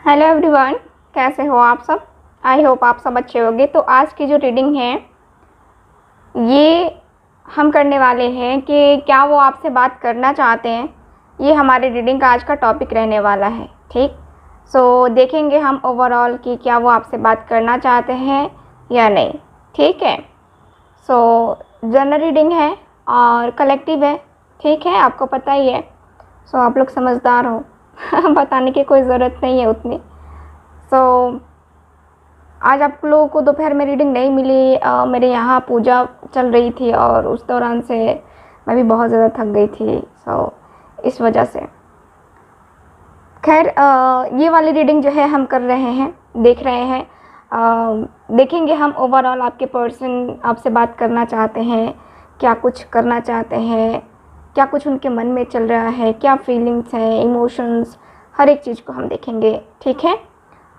Hello everyone, कैसे हो आप सब। आई होप आप सब अच्छे होंगे। तो आज की जो रीडिंग है ये हम करने वाले हैं कि क्या वो आपसे बात करना चाहते हैं। ये हमारे रीडिंग का आज का टॉपिक रहने वाला है। ठीक, सो देखेंगे हम ओवरऑल कि क्या वो आपसे बात करना चाहते हैं या नहीं। ठीक है, सो जनरल रीडिंग है और कलेक्टिव है। ठीक है, आपको पता ही है। सो आप लोग समझदार हो बताने की कोई ज़रूरत नहीं है उतनी। सो आज आप लोगों को दोपहर में रीडिंग नहीं मिली। मेरे यहाँ पूजा चल रही थी और उस दौरान से मैं भी बहुत ज़्यादा थक गई थी। इस वजह से खैर ये वाली रीडिंग जो है हम कर रहे हैं, देख रहे हैं। देखेंगे हम ओवरऑल आपके पर्सन आपसे बात करना चाहते हैं, क्या कुछ करना चाहते हैं, क्या कुछ उनके मन में चल रहा है, क्या फीलिंग्स हैं, इमोशंस, हर एक चीज़ को हम देखेंगे। ठीक है,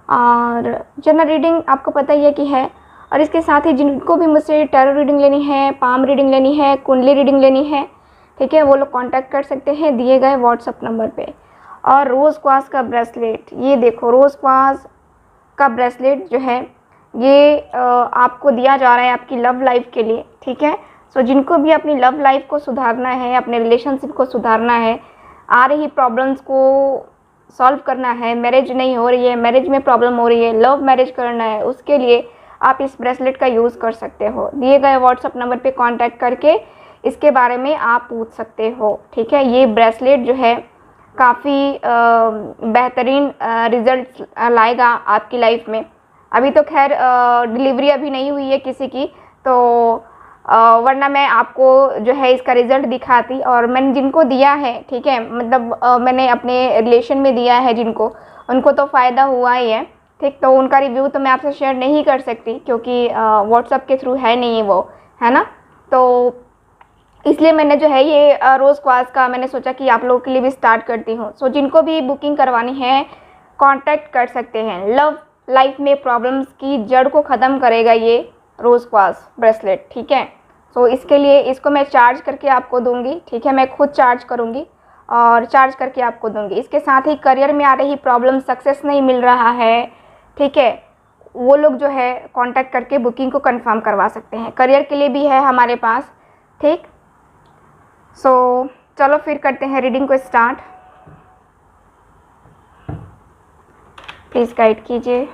और जनरल रीडिंग आपको पता ही है कि है। और इसके साथ ही जिनको भी मुझसे टैरो रीडिंग लेनी है, पाम रीडिंग लेनी है, कुंडली रीडिंग लेनी है, ठीक है, वो लोग कांटेक्ट कर सकते हैं दिए गए व्हाट्सअप नंबर पे। और रोज़ क्वास का ब्रेसलेट, ये देखो रोज़ क्वास का ब्रेसलेट जो है ये आपको दिया जा रहा है आपकी लव लाइफ के लिए। ठीक है, सो जिनको भी अपनी लव लाइफ को सुधारना है, अपने रिलेशनशिप को सुधारना है, आ रही प्रॉब्लम्स को सॉल्व करना है, मैरिज नहीं हो रही है, मैरिज में प्रॉब्लम हो रही है, लव मैरिज करना है, उसके लिए आप इस ब्रेसलेट का यूज़ कर सकते हो। दिए गए व्हाट्सअप नंबर पे कांटेक्ट करके इसके बारे में आप पूछ सकते हो। ठीक है, ये ब्रेसलेट जो है काफ़ी बेहतरीन रिज़ल्ट लाएगा आपकी लाइफ में। अभी तो खैर डिलीवरी अभी नहीं हुई है किसी की, तो वरना मैं आपको जो है इसका रिज़ल्ट दिखाती। और मैंने जिनको दिया है, ठीक है, मतलब मैंने अपने रिलेशन में दिया है जिनको, उनको तो फ़ायदा हुआ ही है। ठीक, तो उनका रिव्यू तो मैं आपसे शेयर नहीं कर सकती क्योंकि व्हाट्सअप के थ्रू है नहीं वो, है ना। तो इसलिए मैंने जो है ये रोज़ क्वास का मैंने सोचा कि आप लोगों के लिए भी स्टार्ट करती हूँ। सो जिनको भी बुकिंग करवानी है कांटेक्ट कर सकते हैं। लव लाइफ में प्रॉब्लम्स की जड़ को ख़त्म करेगा ये रोज़ क्वास ब्रेसलेट। ठीक है, सो इसके लिए इसको मैं चार्ज करके आपको दूंगी। ठीक है, मैं खुद चार्ज करूँगी और चार्ज करके आपको दूंगी। इसके साथ ही करियर में आ रही प्रॉब्लम, सक्सेस नहीं मिल रहा है, ठीक है, वो लोग जो है कांटेक्ट करके बुकिंग को कंफर्म करवा सकते हैं। करियर के लिए भी है हमारे पास। ठीक, सो चलो फिर करते हैं रीडिंग को स्टार्ट। प्लीज़ गाइड कीजिए।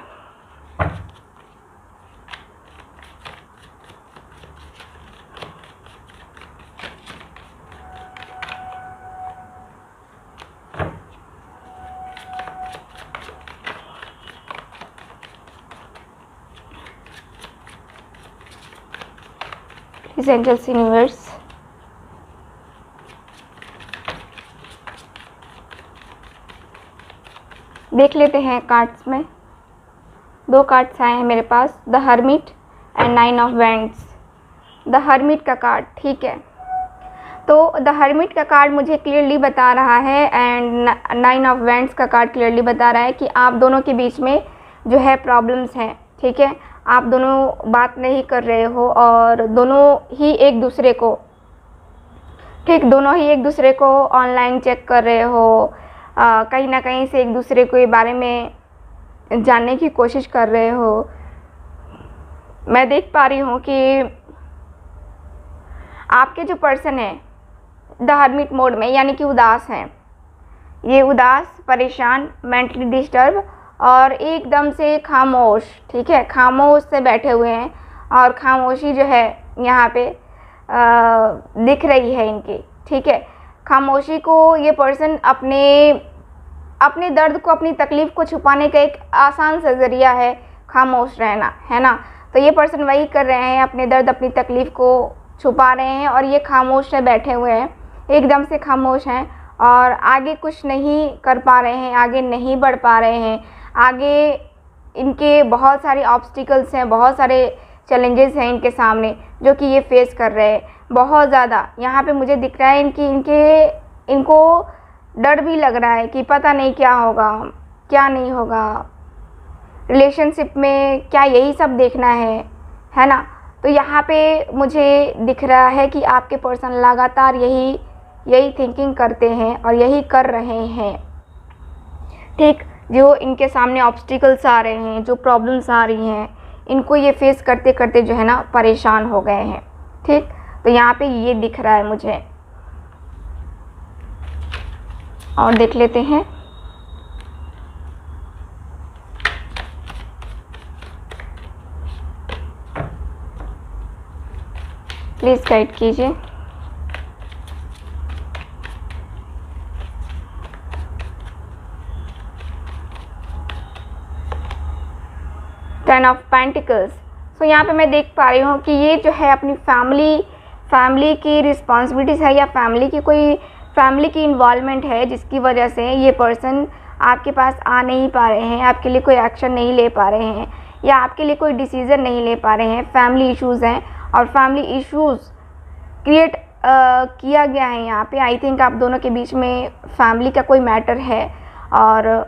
प्लीज़ एंजल्स यूनिवर्स, देख लेते हैं कार्ड्स में। दो कार्ड्स आए हैं मेरे पास, the hermit and 9 of wands. The hermit का कार्ड, ठीक है, तो द हर्मिट का कार्ड मुझे क्लियरली बता रहा है एंड 9 ऑफ वैंड्स का कार्ड क्लियरली बता रहा है कि आप दोनों के बीच में जो है प्रॉब्लम्स हैं। ठीक है, आप दोनों बात नहीं कर रहे हो और दोनों ही एक दूसरे को, ठीक, दोनों ही एक दूसरे को ऑनलाइन चेक कर रहे हो, कहीं ना कहीं से एक दूसरे के बारे में जानने की कोशिश कर रहे हो। मैं देख पा रही हूँ कि आपके जो पर्सन है द हर्मिट मोड में, यानी कि उदास हैं, ये उदास, परेशान, मेंटली डिस्टर्ब और एकदम से खामोश। ठीक है, खामोश से बैठे हुए हैं और खामोशी जो है यहाँ पे दिख रही है इनकी। ठीक है, खामोशी को ये पर्सन अपने दर्द को, अपनी तकलीफ़ को छुपाने का एक आसान सा ज़रिया है खामोश रहना, है ना। तो ये पर्सन वही कर रहे हैं, अपने दर्द, अपनी तकलीफ़ को छुपा रहे हैं और ये खामोश से बैठे हुए हैं, एकदम से खामोश हैं और आगे कुछ नहीं कर पा रहे हैं, आगे नहीं बढ़ पा रहे हैं। आगे इनके बहुत सारे ऑब्स्टिकल्स हैं, बहुत सारे चैलेंजेस हैं इनके सामने जो कि ये फेस कर रहे हैं बहुत ज़्यादा। यहाँ पे मुझे दिख रहा है इनको डर भी लग रहा है कि पता नहीं क्या होगा, क्या नहीं होगा, रिलेशनशिप में क्या यही सब देखना है ना। तो यहाँ पे मुझे दिख रहा है कि आपके पर्सन लगातार यही थिंकिंग करते हैं और यही कर रहे हैं। ठीक, जो इनके सामने ऑब्स्टिकल्स आ रहे हैं, जो प्रॉब्लम्स आ रही हैं, इनको ये फेस करते करते जो है ना परेशान हो गए हैं। ठीक, तो यहाँ पे ये दिख रहा है मुझे, और देख लेते हैं। प्लीज़ गाइड कीजिए। Ten of pentacles. सो यहाँ पे मैं देख पा रही हूँ कि ये जो है अपनी फैमिली की रिस्पॉन्सिबिलिटीज़ है, या फैमिली की इन्वॉल्वमेंट है, जिसकी वजह से ये पर्सन आपके पास आ नहीं पा रहे हैं, आपके लिए कोई एक्शन नहीं ले पा रहे हैं, या आपके लिए कोई डिसीज़न नहीं ले पा रहे हैं। फैमिली इश्यूज़ हैं, और फैमिली इश्यूज़ क्रिएट किया गया है यहाँ पे। आई थिंक आप दोनों के बीच में फैमिली का कोई मैटर है, और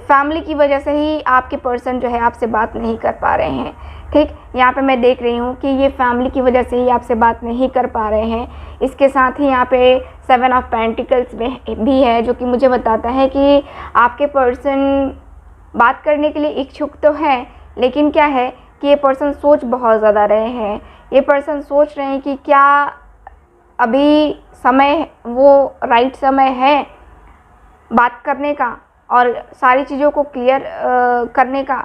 फैमिली की वजह से ही आपके पर्सन जो है आपसे बात नहीं कर पा रहे हैं। ठीक, यहाँ पे मैं देख रही हूँ कि ये फैमिली की वजह से ही आपसे बात नहीं कर पा रहे हैं। इसके साथ ही यहाँ पे 7 ऑफ पेंटिकल्स भी है, जो कि मुझे बताता है कि आपके पर्सन बात करने के लिए इच्छुक तो है, लेकिन क्या है कि ये पर्सन सोच बहुत ज़्यादा रहे हैं। ये पर्सन सोच रहे हैं कि क्या अभी समय वो राइट समय है बात करने का, और सारी चीज़ों को क्लियर करने का।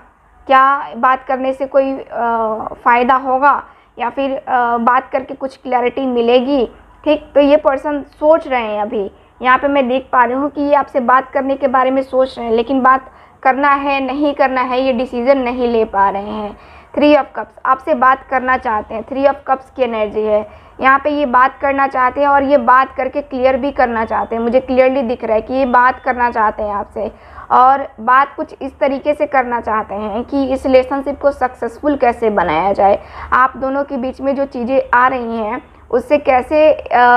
क्या बात करने से कोई फ़ायदा होगा, या फिर बात करके कुछ क्लैरिटी मिलेगी। ठीक, तो ये पर्सन सोच रहे हैं अभी। यहाँ पे मैं देख पा रही हूँ कि ये आपसे बात करने के बारे में सोच रहे हैं, लेकिन बात करना है नहीं करना है ये डिसीज़न नहीं ले पा रहे हैं। 3 ऑफ कप्स, आपसे बात करना चाहते हैं। 3 ऑफ कप्स की एनर्जी है यहाँ पे। ये बात करना चाहते हैं, और ये बात करके क्लियर भी करना चाहते हैं। मुझे क्लियरली दिख रहा है कि ये बात करना चाहते हैं आपसे, और बात कुछ इस तरीके से करना चाहते हैं कि इस रिलेशनशिप को सक्सेसफुल कैसे बनाया जाए। आप दोनों के बीच में जो चीज़ें आ रही हैं उससे कैसे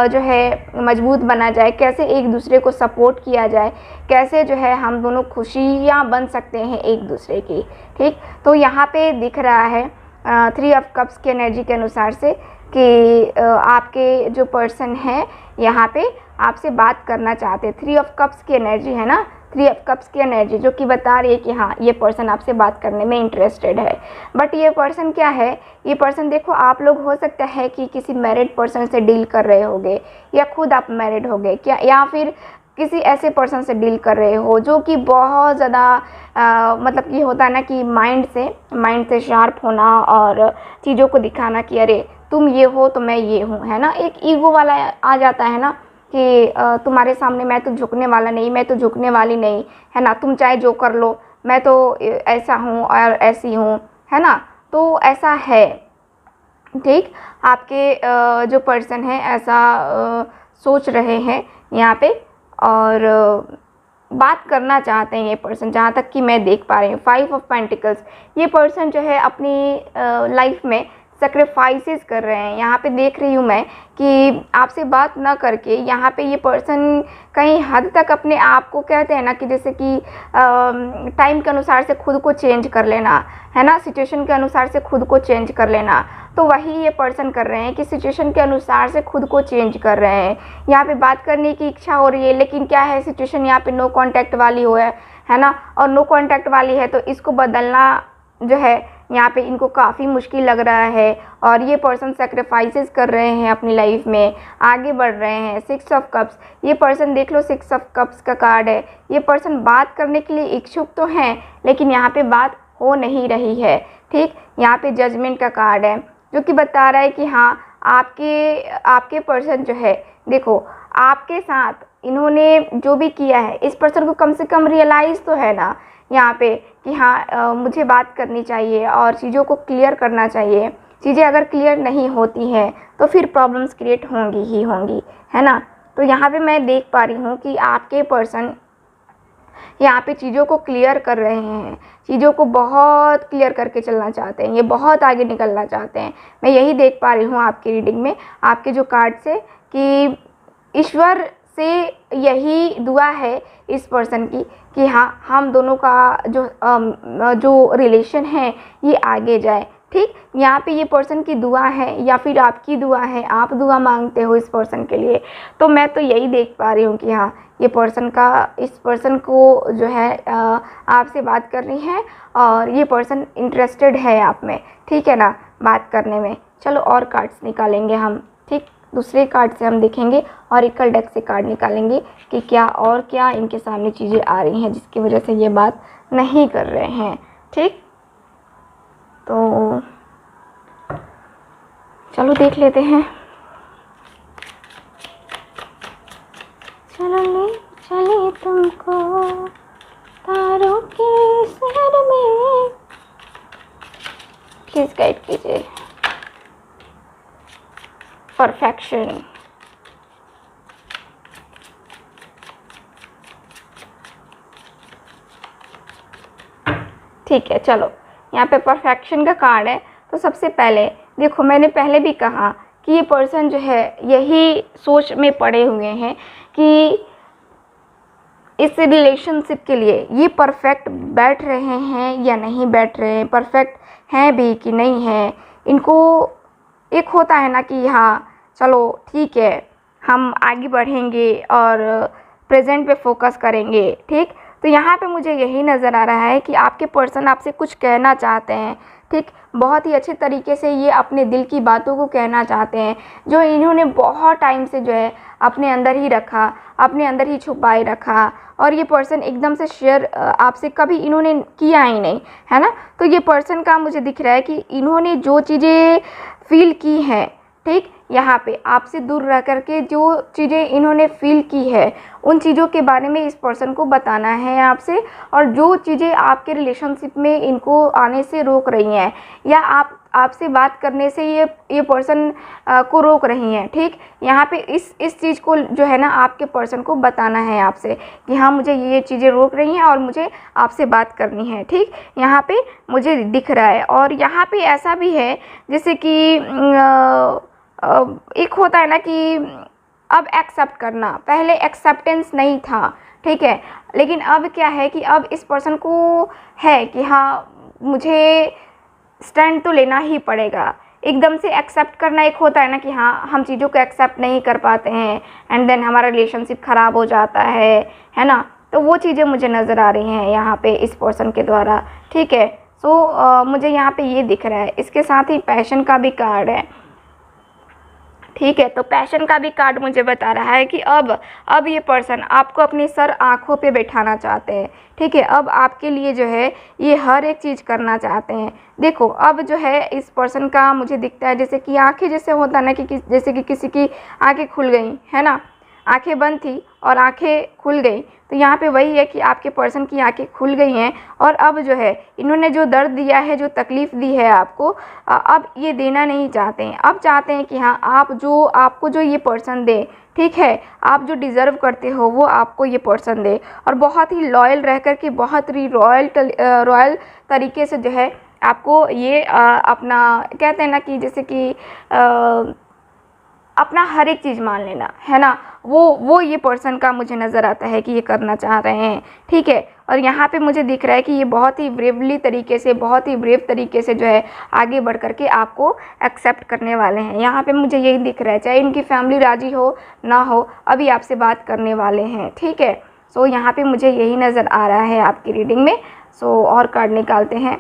जो है मजबूत बना जाए, कैसे एक दूसरे को सपोर्ट किया जाए, कैसे जो है हम दोनों खुशियाँ बन सकते हैं एक दूसरे की। ठीक, तो यहाँ पे दिख रहा है 3 ऑफ कप्स की एनर्जी के अनुसार से कि आपके जो पर्सन है यहाँ पे आपसे बात करना चाहते हैं। 3 ऑफ कप्स की एनर्जी है ना, 3 ऑफ कप्स की एनर्जी जो कि बता रही है कि हाँ ये पर्सन आपसे बात करने में इंटरेस्टेड है। बट ये पर्सन क्या है, ये पर्सन देखो, आप लोग हो सकता है कि किसी मैरिड पर्सन से डील कर रहे होगे, या खुद आप मैरिड होगे क्या, या फिर किसी ऐसे पर्सन से डील कर रहे हो जो कि बहुत ज़्यादा मतलब ये होता है ना कि माइंड से शार्प होना, और चीज़ों को दिखाना कि अरे तुम ये हो तो मैं ये हूँ, है ना। एक ईगो वाला आ जाता है ना कि तुम्हारे सामने मैं तो झुकने वाला नहीं, मैं तो झुकने वाली नहीं, है ना। तुम चाहे जो कर लो, मैं तो ऐसा हूँ और ऐसी हूँ, है ना। तो ऐसा है। ठीक, आपके जो पर्सन है ऐसा सोच रहे हैं यहाँ पे, और बात करना चाहते हैं ये पर्सन, जहाँ तक कि मैं देख पा रही हूँ। 5 ऑफ पेंटिकल्स, ये पर्सन जो है अपनी लाइफ में सेक्रीफाइसेस कर रहे हैं। यहाँ पे देख रही हूँ मैं कि आपसे बात ना करके यहाँ पे ये पर्सन कहीं हद तक अपने आप को, कहते हैं ना कि जैसे कि टाइम के अनुसार से खुद को चेंज कर लेना, है ना, सिचुएशन के अनुसार से खुद को चेंज कर लेना। तो वही ये पर्सन कर रहे हैं कि सिचुएशन के अनुसार से खुद को चेंज कर रहे हैं। यहाँ पे बात करने की इच्छा हो रही है, लेकिन क्या है, सिचुएशन यहाँ पे नो कांटेक्ट वाली है ना, और नो कांटेक्ट वाली है तो इसको बदलना जो है यहाँ पे इनको काफ़ी मुश्किल लग रहा है, और ये पर्सन सेक्रीफाइसेस कर रहे हैं अपनी लाइफ में, आगे बढ़ रहे हैं। 6 ऑफ कप्स, ये पर्सन देख लो 6 ऑफ कप्स का कार्ड है। ये पर्सन बात करने के लिए इच्छुक तो हैं, लेकिन यहाँ पे बात हो नहीं रही है। ठीक, यहाँ पे जजमेंट का कार्ड है जो कि बता रहा है कि हाँ आपके पर्सन जो है, देखो आपके साथ इन्होंने जो भी किया है, इस पर्सन को कम से कम रियलाइज़ तो है ना यहाँ पे कि हाँ मुझे बात करनी चाहिए और चीज़ों को क्लियर करना चाहिए। चीज़ें अगर क्लियर नहीं होती हैं तो फिर प्रॉब्लम्स क्रिएट होंगी ही होंगी, है ना। तो यहाँ पे मैं देख पा रही हूँ कि आपके पर्सन यहाँ पे चीज़ों को क्लियर कर रहे हैं, चीज़ों को बहुत क्लियर करके चलना चाहते हैं, ये बहुत आगे निकलना चाहते हैं। मैं यही देख पा रही हूँ आपकी रीडिंग में, आपके जो कार्ड से, कि ईश्वर से यही दुआ है इस पर्सन की कि हाँ हम दोनों का जो रिलेशन है ये आगे जाए। ठीक, यहाँ पे ये पर्सन की दुआ है या फिर आपकी दुआ है, आप दुआ मांगते हो इस पर्सन के लिए। तो मैं तो यही देख पा रही हूँ कि हाँ, ये इस पर्सन को जो है आपसे बात करनी है और ये पर्सन इंटरेस्टेड है आप में, ठीक है ना, बात करने में। चलो और कार्ड्स निकालेंगे हम, ठीक, दूसरे कार्ड से हम देखेंगे और एकल डेक से कार्ड निकालेंगे कि क्या इनके सामने चीज़ें आ रही हैं जिसकी वजह से ये बात नहीं कर रहे हैं। ठीक, तो चलो देख लेते हैं। चले तुमको तारों के शहर में, प्लीज गाइड कीजिए। परफेक्शन, ठीक है, चलो यहाँ पे परफेक्शन का कार्ड है। तो सबसे पहले देखो, मैंने पहले भी कहा कि ये पर्सन जो है यही सोच में पड़े हुए हैं कि इस रिलेशनशिप के लिए ये परफेक्ट बैठ रहे हैं या नहीं बैठ रहे हैं, परफेक्ट हैं भी कि नहीं है। इनको एक होता है ना कि हाँ चलो ठीक है, हम आगे बढ़ेंगे और प्रेजेंट पे फोकस करेंगे। ठीक, तो यहाँ पे मुझे यही नज़र आ रहा है कि आपके पर्सन आपसे कुछ कहना चाहते हैं। ठीक, बहुत ही अच्छे तरीके से ये अपने दिल की बातों को कहना चाहते हैं, जो इन्होंने बहुत टाइम से जो है अपने अंदर ही रखा, अपने अंदर ही छुपाए रखा, और ये पर्सन एकदम से शेयर आपसे कभी इन्होंने किया ही नहीं, है ना। तो ये पर्सन का मुझे दिख रहा है कि इन्होंने जो चीज़ें फील की हैं, ठीक, यहाँ पे आपसे दूर रह कर के जो चीज़ें इन्होंने फील की है, उन चीज़ों के बारे में इस पर्सन को बताना है आपसे। और जो चीज़ें आपके रिलेशनशिप में इनको आने से रोक रही हैं या आपसे बात करने से ये पर्सन को रोक रही हैं, ठीक, यहाँ पे इस चीज़ को जो है ना आपके पर्सन को बताना है आपसे कि हाँ मुझे ये चीज़ें रोक रही हैं और मुझे आपसे बात करनी है। ठीक, यहाँ पे मुझे दिख रहा है। और यहाँ पे ऐसा भी है जैसे कि एक होता है ना कि अब एक्सेप्ट करना, पहले एक्सेप्टेंस नहीं था, ठीक है, लेकिन अब क्या है कि अब इस पर्सन को है कि हाँ मुझे स्टैंड तो लेना ही पड़ेगा। एकदम से एक्सेप्ट करना एक होता है ना कि हाँ हम चीज़ों को एक्सेप्ट नहीं कर पाते हैं एंड देन हमारा रिलेशनशिप ख़राब हो जाता है ना। तो वो चीज़ें मुझे नज़र आ रही हैं यहाँ पे इस पर्सन के द्वारा। ठीक है, सो मुझे यहाँ पे ये दिख रहा है। इसके साथ ही पैशन का भी कार्ड है। ठीक है, तो पैशन का भी कार्ड मुझे बता रहा है कि अब ये पर्सन आपको अपनी सर आँखों पे बैठाना चाहते हैं। ठीक है, अब आपके लिए जो है ये हर एक चीज़ करना चाहते हैं। देखो, अब जो है इस पर्सन का मुझे दिखता है जैसे कि आंखें, जैसे होता है ना कि जैसे कि किसी की आंखें खुल गई है ना, आंखें बंद थी और आंखें खुल गई। तो यहाँ पे वही है कि आपके पर्सन की आंखें खुल गई हैं और अब जो है इन्होंने जो दर्द दिया है, जो तकलीफ़ दी है आपको, अब ये देना नहीं चाहते हैं। अब चाहते हैं कि हाँ आपको जो ये पर्सन दे, ठीक है, आप जो डिज़र्व करते हो वो आपको ये पर्सन दे। और बहुत ही लॉयल रह कर के, बहुत ही रॉयल तरीके से जो है आपको ये अपना, कहते हैं ना कि जैसे कि अपना हर एक चीज़ मान लेना, है ना, वो ये पर्सन का मुझे नज़र आता है कि ये करना चाह रहे हैं। ठीक है, और यहाँ पे मुझे दिख रहा है कि ये बहुत ही ब्रेवली तरीके से, बहुत ही ब्रेव तरीके से जो है आगे बढ़ कर के आपको एक्सेप्ट करने वाले हैं। यहाँ पे मुझे यही दिख रहा है, चाहे इनकी फैमिली राजी हो ना हो, अभी आपसे बात करने वाले हैं। ठीक है, सो यहाँ पे मुझे यही नज़र आ रहा है आपकी रीडिंग में। सो और कार्ड निकालते हैं।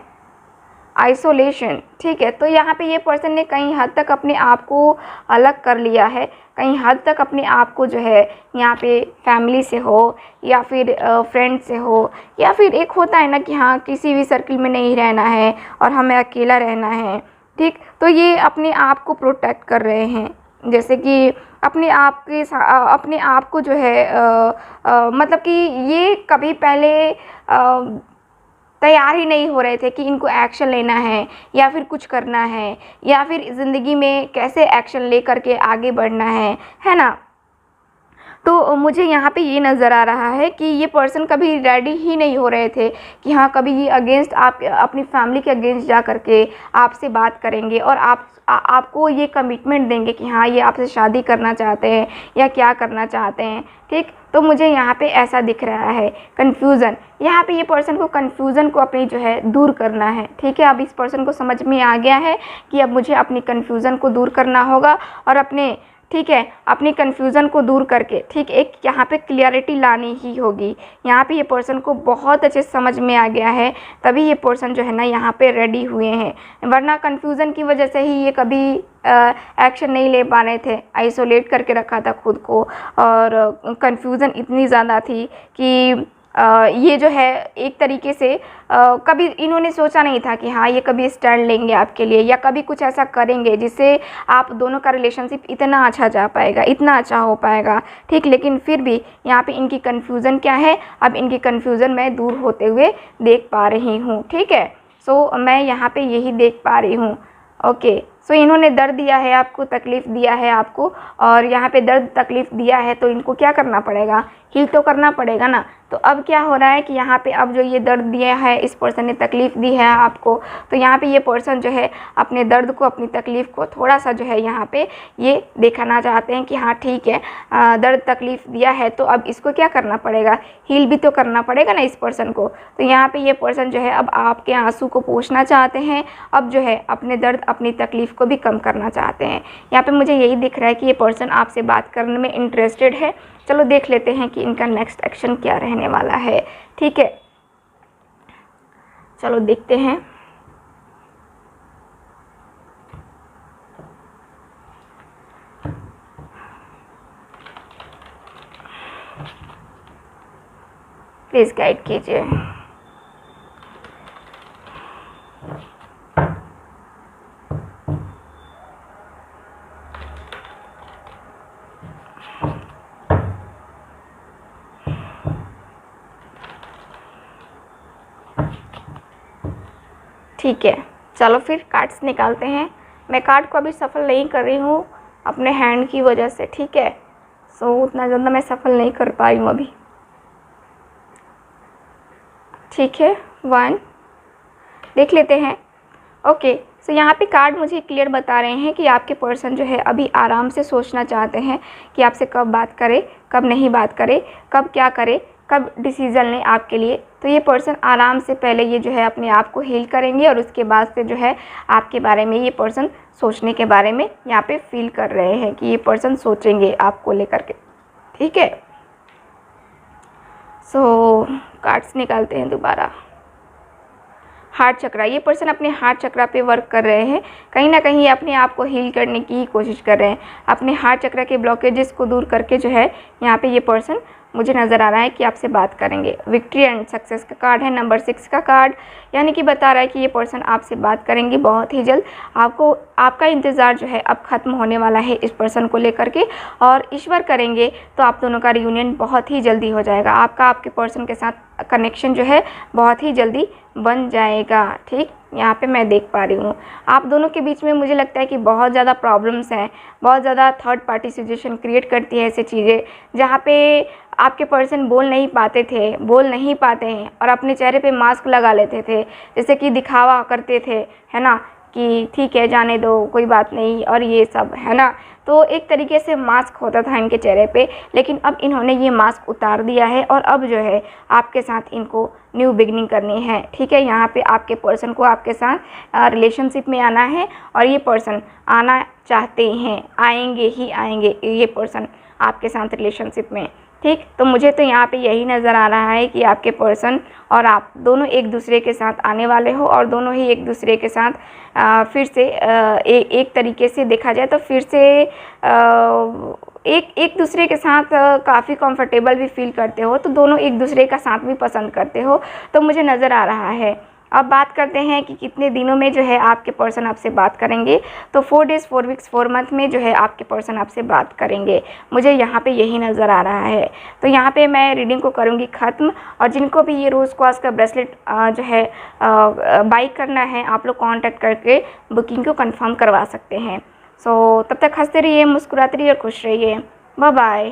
आइसोलेशन, ठीक है, तो यहाँ पे ये पर्सन ने कहीं हद तक अपने आप को अलग कर लिया है, कहीं हद तक अपने आप को जो है यहाँ पे फैमिली से हो या फिर फ्रेंड से हो, या फिर एक होता है ना कि हाँ किसी भी सर्किल में नहीं रहना है और हमें अकेला रहना है। ठीक, तो ये अपने आप को प्रोटेक्ट कर रहे हैं, जैसे कि अपने आप को जो है मतलब कि ये कभी पहले तैयार ही नहीं हो रहे थे कि इनको एक्शन लेना है या फिर कुछ करना है या फिर ज़िंदगी में कैसे एक्शन ले करके आगे बढ़ना है ना। तो मुझे यहाँ पे ये नज़र आ रहा है कि ये पर्सन कभी रेडी ही नहीं हो रहे थे कि हाँ कभी ये अगेंस्ट आप अपनी फैमिली के अगेंस्ट जा करके आपसे बात करेंगे और आपको ये कमिटमेंट देंगे कि हाँ ये आपसे शादी करना चाहते हैं या क्या करना चाहते हैं। ठीक, तो मुझे यहाँ पे ऐसा दिख रहा है कन्फ्यूज़न। यहाँ पे ये पर्सन को कन्फ्यूज़न को अपनी जो है दूर करना है। ठीक है, अब इस पर्सन को समझ में आ गया है कि अब मुझे अपनी कन्फ्यूज़न को दूर करना होगा और अपने, ठीक है, अपनी कन्फ्यूज़न को दूर करके, ठीक, एक यहाँ पे क्लियरिटी लानी ही होगी। यहाँ पे ये पर्सन को बहुत अच्छे समझ में आ गया है, तभी ये पर्सन जो है ना यहाँ पे रेडी हुए हैं, वरना कन्फ्यूज़न की वजह से ही ये कभी एक्शन नहीं ले पा रहे थे। आइसोलेट करके रखा था खुद को और कन्फ्यूज़न इतनी ज़्यादा थी कि ये जो है एक तरीके से कभी इन्होंने सोचा नहीं था कि हाँ ये कभी स्टैंड लेंगे आपके लिए या कभी कुछ ऐसा करेंगे जिससे आप दोनों का रिलेशनशिप इतना अच्छा जा पाएगा, इतना अच्छा हो पाएगा। ठीक, लेकिन फिर भी यहाँ पे इनकी कन्फ्यूज़न क्या है, अब इनकी कन्फ्यूज़न मैं दूर होते हुए देख पा रही हूँ। ठीक है, सो मैं यहाँ पे यही देख पा रही हूँ। ओके, सो इन्होंने दर्द दिया है आपको, तकलीफ़ दिया है आपको, और यहाँ पे दर्द तकलीफ़ दिया है तो इनको क्या करना पड़ेगा, हील तो करना पड़ेगा ना। तो अब क्या हो रहा है कि यहाँ पे अब जो ये दर्द दिया है, इस पर्सन ने तकलीफ़ दी है आपको, तो यहाँ पे ये पर्सन जो है अपने दर्द को, अपनी तकलीफ़ को थोड़ा सा जो है यहाँ पे ये दिखाना चाहते हैं कि हाँ ठीक है, दर्द तकलीफ़ दिया है तो अब इसको क्या करना पड़ेगा, हील भी तो करना पड़ेगा ना इस पर्सन को। तो यहाँ पे ये पर्सन जो है अब आपके आंसू को पोंछना चाहते हैं, अब जो है अपने दर्द, अपनी तकलीफ़ को भी कम करना चाहते हैं। यहाँ पे मुझे यही दिख रहा है कि ये पर्सन आपसे बात करने में इंटरेस्टेड है। चलो देख लेते हैं कि इनका नेक्स्ट एक्शन क्या रहने वाला है। ठीक है, चलो देखते हैं। प्लीज़ गाइड कीजिए। ठीक है, चलो फिर कार्ड्स निकालते हैं। मैं कार्ड को अभी सफल नहीं कर रही हूँ अपने हैंड की वजह से। ठीक है, सो उतना ज़्यादा मैं सफल नहीं कर पा रही हूँ अभी। ठीक है, 1 देख लेते हैं। ओके, सो यहाँ पे कार्ड मुझे क्लियर बता रहे हैं कि आपके पर्सन जो है अभी आराम से सोचना चाहते हैं कि आपसे कब बात करे, कब नहीं बात करे, कब क्या करे, कब डिसीज़न लें आपके लिए। तो ये पर्सन आराम से पहले ये जो है अपने आप को हील करेंगे और उसके बाद से जो है आपके बारे में ये पर्सन सोचने के बारे में यहाँ पे फील कर रहे हैं कि ये पर्सन सोचेंगे आपको लेकर के। ठीक है, सो कार्ड्स निकालते हैं दोबारा। हार्ट चक्रा, ये पर्सन अपने हार्ट चक्रा पे वर्क कर रहे हैं, कहीं ना कहीं अपने आप को हील करने की कोशिश कर रहे हैं। अपने हार्ट चक्रा के ब्लॉकेजेस को दूर करके जो है यहाँ पे ये पर्सन मुझे नज़र आ रहा है कि आपसे बात करेंगे। विक्ट्री एंड सक्सेस का कार्ड है, नंबर 6 का कार्ड, यानी कि बता रहा है कि ये पर्सन आपसे बात करेंगे बहुत ही जल्द। आपको आपका इंतज़ार जो है अब ख़त्म होने वाला है इस पर्सन को लेकर के, और ईश्वर करेंगे तो आप दोनों का रियूनियन बहुत ही जल्दी हो जाएगा। आपका आपके पर्सन के साथ कनेक्शन जो है बहुत ही जल्दी बन जाएगा। ठीक, यहाँ पे मैं देख पा रही हूँ आप दोनों के बीच में मुझे लगता है कि बहुत ज़्यादा प्रॉब्लम्स हैं, बहुत ज़्यादा थर्ड पार्टी सिचुएशन क्रिएट करती है ऐसी चीज़ें जहाँ पे आपके पर्सन बोल नहीं पाते हैं और अपने चेहरे पे मास्क लगा लेते थे, जैसे कि दिखावा करते थे, है ना, कि ठीक है जाने दो कोई बात नहीं और ये सब, है ना। तो एक तरीके से मास्क होता था इनके चेहरे पे, लेकिन अब इन्होंने ये मास्क उतार दिया है और अब जो है आपके साथ इनको न्यू बिगनिंग करनी है। ठीक है, यहाँ पे आपके पर्सन को आपके साथ रिलेशनशिप में आना है और ये पर्सन आना चाहते हैं, आएंगे ही आएंगे ये पर्सन आपके साथ रिलेशनशिप में। ठीक, तो मुझे तो यहाँ पे यही नज़र आ रहा है कि आपके पर्सन और आप दोनों एक दूसरे के साथ आने वाले हो और दोनों ही एक दूसरे के साथ फिर से एक तरीके से देखा जाए तो फिर से एक दूसरे के साथ काफ़ी कंफर्टेबल भी फील करते हो, तो दोनों एक दूसरे का साथ भी पसंद करते हो, तो मुझे नज़र आ रहा है। अब बात करते हैं कि कितने दिनों में जो है आपके पर्सन आपसे बात करेंगे। तो 4 डेज़ 4 वीक्स 4 मंथ में जो है आपके पर्सन आपसे बात करेंगे, मुझे यहाँ पे यही नज़र आ रहा है। तो यहाँ पे मैं रीडिंग को करूँगी ख़त्म, और जिनको भी ये रोज़ क्वार्ट्ज का ब्रेसलेट जो है बाई करना है, आप लोग कॉन्टैक्ट करके बुकिंग को कन्फर्म करवा सकते हैं। सो तब तक हंसते रहिए, मुस्कुराते रहिए और खुश रहिए। Bye bye.